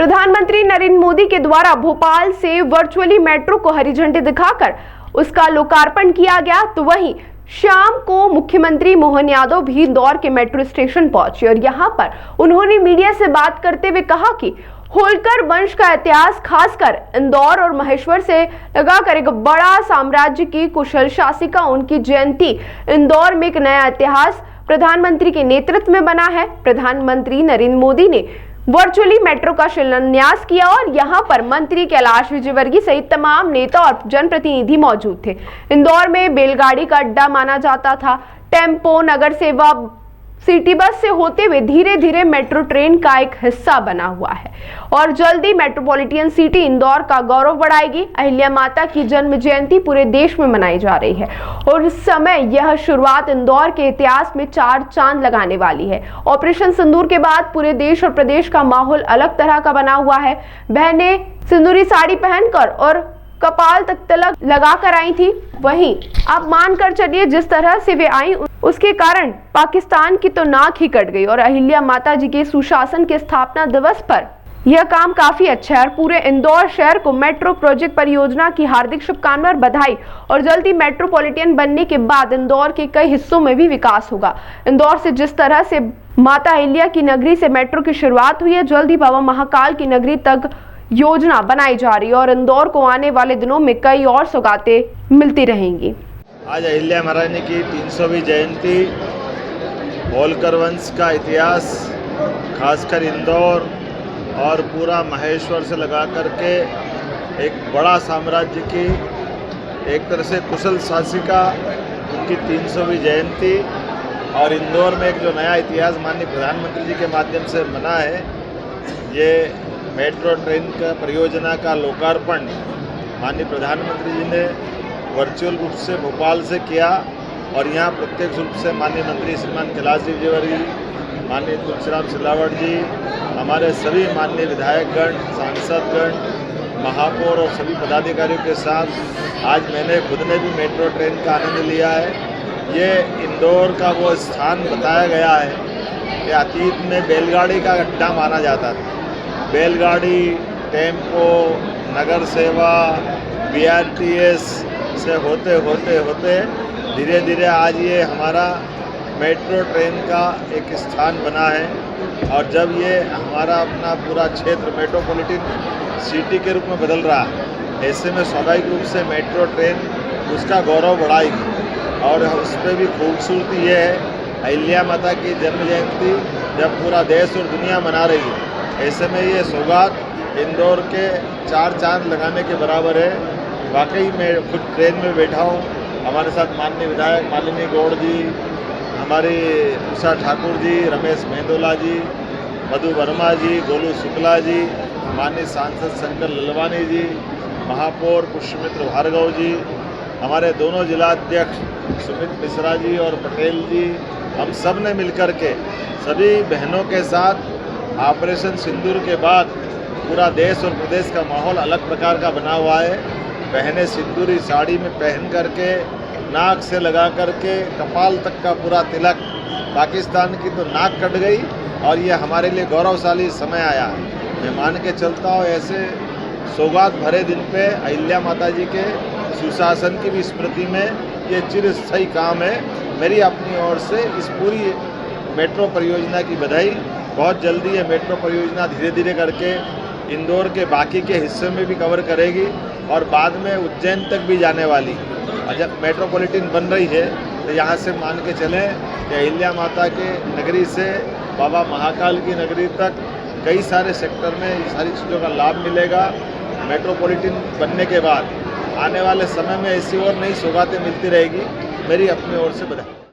प्रधानमंत्री नरेंद्र मोदी के द्वारा भोपाल से वर्चुअली मेट्रो को हरी झंडी दिखाकर उसका लोकार्पण किया गया, तो वहीं शाम को मुख्यमंत्री मोहन यादव भी इंदौर के मेट्रो स्टेशन पहुंचे और यहां पर उन्होंने मीडिया से बात करते हुए कहा कि होलकर वंश का इतिहास खासकर इंदौर और महेश्वर से लगाकर एक बड़ा साम्राज्य की कुशल शासिका उनकी जयंती इंदौर में एक नया इतिहास प्रधानमंत्री के नेतृत्व में बना है। प्रधानमंत्री नरेंद्र मोदी ने वर्चुअली मेट्रो का शिलान्यास किया और यहां पर मंत्री कैलाश विजयवर्गीय सहित तमाम नेता और जनप्रतिनिधि मौजूद थे। इंदौर में बैलगाड़ी का अड्डा माना जाता था। टेम्पो, नगर सेवा, सिटी बस से होते हुए धीरे धीरे मेट्रो ट्रेन का एक हिस्सा बना हुआ है और जल्दी मेट्रोपॉलिटन सिटी इंदौर का गौरव बढ़ाएगी। अहिल्या माता की जन्म जयंती पूरे देश में मनाई जा रही है और इस समय यह शुरुआत इंदौर के इतिहास में 4 चांद लगाने वाली है। ऑपरेशन सिंदूर के बाद पूरे देश और प्रदेश का माहौल अलग तरह का बना हुआ है। बहनें सिंदूरी साड़ी पहनकर और कपाल तक तिलक लगाकर आई थी। वहीं आप मानकर चलिए जिस तरह से वे आई उसके कारण पाकिस्तान की तो नाक ही कट गई और अहिल्या माता जी के सुशासन के स्थापना दिवस पर यह काम काफी अच्छा है और पूरे इंदौर शहर को मेट्रो प्रोजेक्ट परियोजना की हार्दिक शुभकामनाएं और बधाई। और जल्दी मेट्रोपॉलिटन बनने के बाद इंदौर के कई हिस्सों में भी विकास होगा। इंदौर से जिस तरह से माता अहिल्या की नगरी से मेट्रो की शुरुआत हुई है, जल्द ही बाबा महाकाल की नगरी तक योजना बनाई जा रही है और इंदौर को आने वाले दिनों में कई और सौगातें मिलती रहेंगी। आज अहिल्या महारानी की 300वीं जयंती, होलकर वंश का इतिहास, खासकर इंदौर और पूरा महेश्वर से लगा करके एक बड़ा साम्राज्य की एक तरह से कुशल शासिका उनकी 300वीं जयंती और इंदौर में एक जो नया इतिहास माननीय प्रधानमंत्री जी के माध्यम से बना है, ये मेट्रो ट्रेन का परियोजना का लोकार्पण माननीय प्रधानमंत्री जी ने वर्चुअल रूप से भोपाल से किया और यहाँ प्रत्यक्ष रूप से माननीय मंत्री श्रीमान कैलाश विजयवर्गीय, माननीय तुलसीराम सिलावट जी, हमारे सभी माननीय विधायकगण, सांसदगण, महापौर और सभी पदाधिकारियों के साथ आज मैंने खुद ने भी मेट्रो ट्रेन का आनंद लिया है। ये इंदौर का वो स्थान बताया गया है कि अतीत में बैलगाड़ी का अड्डा माना जाता था। बैलगाड़ी, टेम्पो, नगर सेवा, BRTS से होते होते धीरे धीरे आज ये हमारा मेट्रो ट्रेन का एक स्थान बना है और जब ये हमारा अपना पूरा क्षेत्र मेट्रोपॉलिटन सिटी के रूप में बदल रहा है, ऐसे में स्वाभाविक रूप से मेट्रो ट्रेन उसका गौरव बढ़ाएगी। और उस पर भी खूबसूरती ये है, अहिल्या माता की जन्म जयंती जब पूरा देश और दुनिया मना रही है, ऐसे में ये सौगात इंदौर के 4 चांद लगाने के बराबर है। वाकई मैं खुद ट्रेन में बैठा हूँ, हमारे साथ माननीय विधायक मालिनी गौड़ जी, हमारी उषा ठाकुर जी, रमेश मेहंदोला जी, मधु वर्मा जी, गोलू शुक्ला जी, माननीय सांसद शंकर ललवानी जी, महापौर पुष्यमित्र भार्गव जी, हमारे दोनों जिलाध्यक्ष सुमित मिश्रा जी और पटेल जी, हम सब ने मिलकर के सभी बहनों के साथ ऑपरेशन सिंदूर के बाद पूरा देश और प्रदेश का माहौल अलग प्रकार का बना हुआ है। बहनें सिंदूरी साड़ी में पहन करके, नाक से लगा करके कपाल तक का पूरा तिलक, पाकिस्तान की तो नाक कट गई और ये हमारे लिए गौरवशाली समय आया है। मैं मान के चलता हूँ ऐसे सौगात भरे दिन पे अहिल्या माता जी के सुशासन की भी स्मृति में ये चिरस्थायी काम है। मेरी अपनी ओर से इस पूरी मेट्रो परियोजना की बधाई। बहुत जल्दी ये मेट्रो परियोजना धीरे धीरे करके इंदौर के बाकी के हिस्से में भी कवर करेगी और बाद में उज्जैन तक भी जाने वाली। और जब मेट्रोपॉलिटन बन रही है तो यहाँ से मान के चलें कि अहिल्या माता के नगरी से बाबा महाकाल की नगरी तक कई सारे सेक्टर में ये सारी चीज़ों का लाभ मिलेगा। मेट्रोपॉलिटन बनने के बाद आने वाले समय में ऐसी और नई सौगातें मिलती रहेगी। मेरी अपनी ओर से बधाई।